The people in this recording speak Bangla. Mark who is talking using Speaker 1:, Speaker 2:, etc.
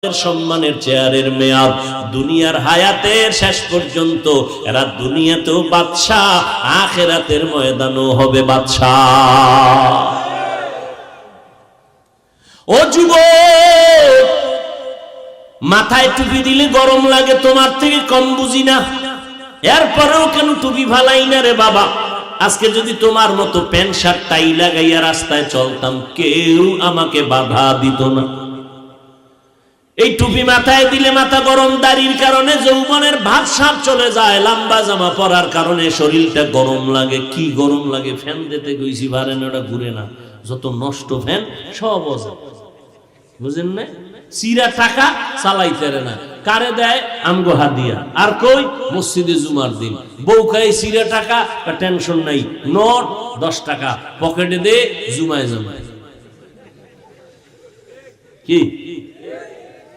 Speaker 1: সম্মানের চেয়ারের মেয়াদ দুনিয়ার হায়াতের শেষ পর্যন্ত এরা দুনিয়াতেও বাদশাহ, আখিরাতের ময়দানও হবে বাদশাহ। ও যুবক, মাথায় টুপি দিলে গরম লাগে, তোমার থেকে কম বুঝি না, এরপরেও কেন টুপি ভালাই না রে বাবা? আজকে যদি তোমার মতো প্যান্ট শার্ট টাই লাগাইয়া রাস্তায় চলতাম, কেউ আমাকে বাধা দিত না। এই টুপি মাথায় দিলে মাথা গরম, দাড়ির কারণে যৌবনের ভাব সাপ চলে যায়, লম্বা জামা পরার কারণে শরীরটা গরম লাগে। কি গরম লাগে? ফ্যান দিতে গেছি ভারেন, ওটা ঘুরে না, যত নষ্ট ফ্যান সব অজে, বুঝেন না? চিরা টাকা চালাইতে না, কারে দেয়? আমগো হাদিয়া। আর কই? মসজিদে জুমার দিন বউ খাই চিরা টাকা, টেনশন নাই, নোট 10 টাকা পকেটে দে, জুমায় জমায়। কি